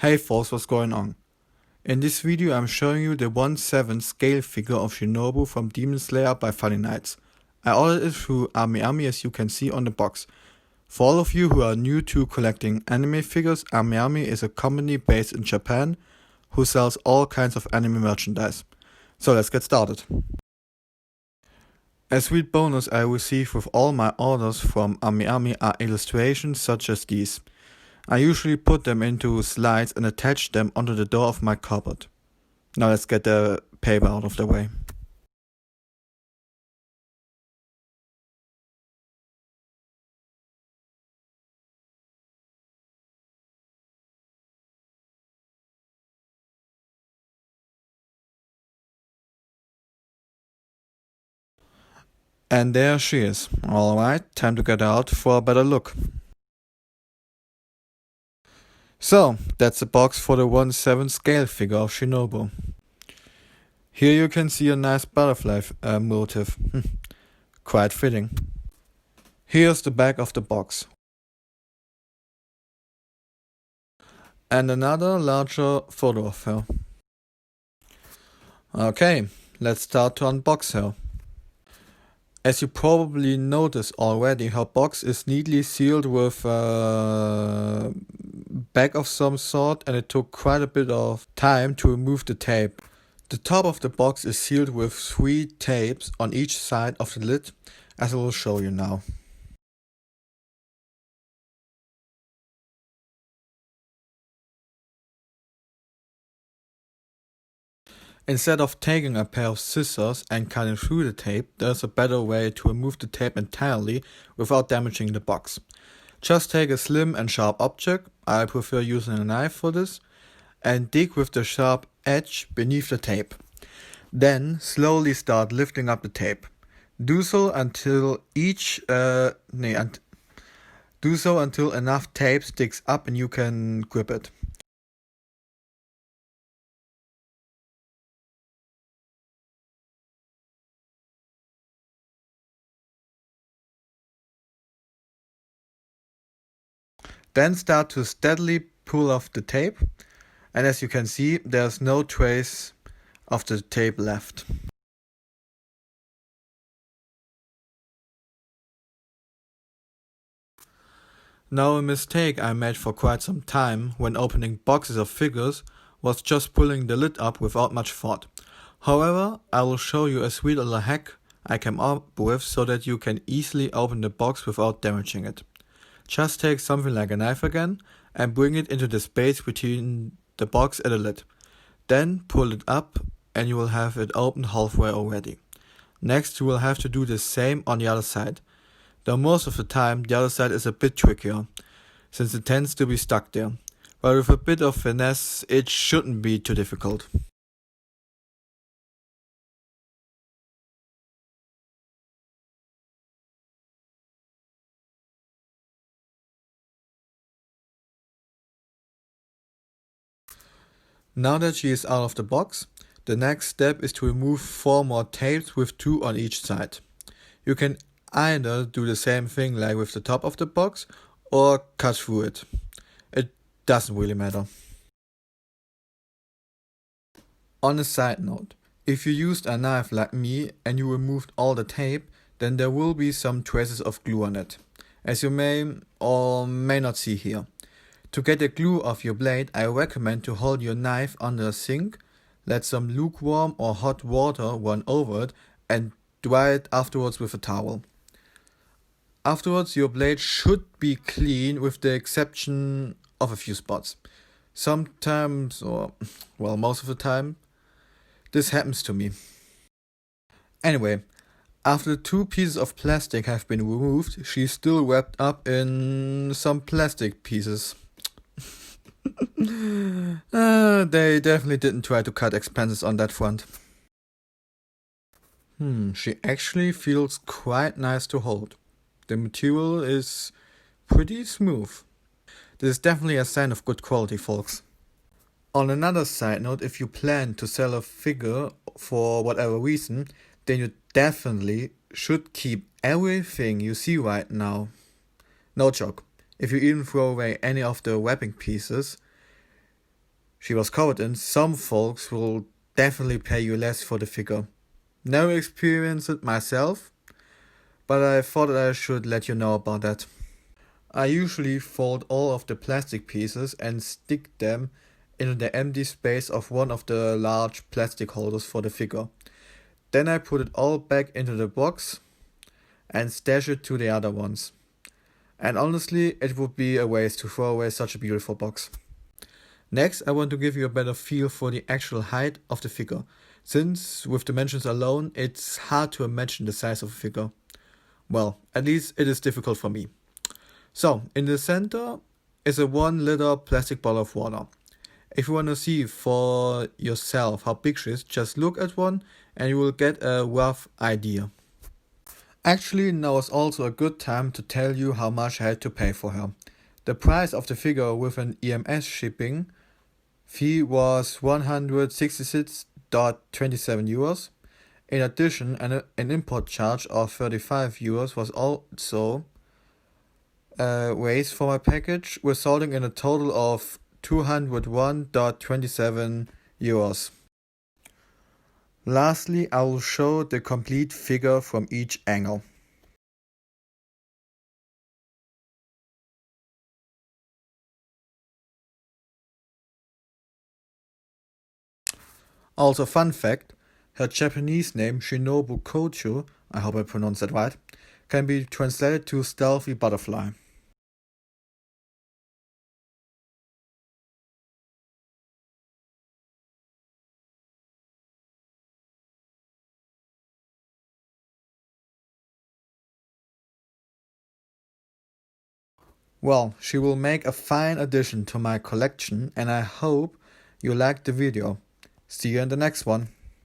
Hey folks, what's going on? In this video I'm showing you the 1/7 scale figure of Shinobu from Demon Slayer by Funny Nights. I ordered it through Ami as you can see on the box. For all of you who are new to collecting anime figures, Ami is a company based in Japan who sells all kinds of anime merchandise. So let's get started. A sweet bonus I receive with all my orders from Ami are illustrations such as these. I usually put them into slides and attach them onto the door of my cupboard. Now let's get the paper out of the way. And there she is. Alright, time to get her out for a better look. So, that's the box for the 1/7 scale figure of Shinobu. Here you can see a nice butterfly motif. Quite fitting. Here's the back of the box. And another larger photo of her. Okay, let's start to unbox her. As you probably noticed already, her box is neatly sealed with a bag of some sort, and it took quite a bit of time to remove the tape. The top of the box is sealed with 3 tapes on each side of the lid, as I will show you now. Instead of taking a pair of scissors and cutting through the tape, there's a better way to remove the tape entirely without damaging the box. Just take a slim and sharp object, I prefer using a knife for this, and dig with the sharp edge beneath the tape. Then slowly start lifting up the tape. Do so until enough tape sticks up and you can grip it. Then start to steadily pull off the tape, and as you can see, there's no trace of the tape left. Now, a mistake I made for quite some time when opening boxes of figures was just pulling the lid up without much thought. However, I will show you a sweet little hack I came up with so that you can easily open the box without damaging it. Just take something like a knife again and bring it into the space between the box and the lid. Then pull it up and you will have it open halfway already. Next, you will have to do the same on the other side. Though most of the time the other side is a bit trickier, since it tends to be stuck there. But with a bit of finesse, it shouldn't be too difficult. Now that she is out of the box, the next step is to remove 4 more tapes with 2 on each side. You can either do the same thing like with the top of the box or cut through it. It doesn't really matter. On a side note, if you used a knife like me and you removed all the tape, then there will be some traces of glue on it, as you may or may not see here. To get the glue off your blade, I recommend to hold your knife under a sink, let some lukewarm or hot water run over it, and dry it afterwards with a towel. Afterwards, your blade should be clean with the exception of a few spots. Sometimes, or well, most of the time, this happens to me. Anyway, after the 2 pieces of plastic have been removed, she's still wrapped up in some plastic pieces. They definitely didn't try to cut expenses on that front. She actually feels quite nice to hold. The material is pretty smooth. This is definitely a sign of good quality, folks. On another side note, if you plan to sell a figure for whatever reason, then you definitely should keep everything you see right now. No joke. If you even throw away any of the wrapping pieces, she was covered in, some folks will definitely pay you less for the figure. Never experienced it myself, but I thought that I should let you know about that. I usually fold all of the plastic pieces and stick them into the empty space of one of the large plastic holders for the figure. Then I put it all back into the box and stash it to the other ones. And honestly, it would be a waste to throw away such a beautiful box. Next, I want to give you a better feel for the actual height of the figure, since with dimensions alone, it's hard to imagine the size of a figure. Well, at least it is difficult for me. So, in the center is a 1 liter plastic bottle of water. If you want to see for yourself how big she is, just look at one and you will get a rough idea. Actually, now is also a good time to tell you how much I had to pay for her. The price of the figure with an EMS shipping fee was 166.27 euros. In addition, an import charge of 35 euros was also raised for my package, resulting in a total of 201.27 euros. Lastly, I will show the complete figure from each angle. Also, fun fact, her Japanese name Shinobu Kocho, I hope I pronounced that right, can be translated to stealthy butterfly. Well, she will make a fine addition to my collection and I hope you liked the video. See you in the next one.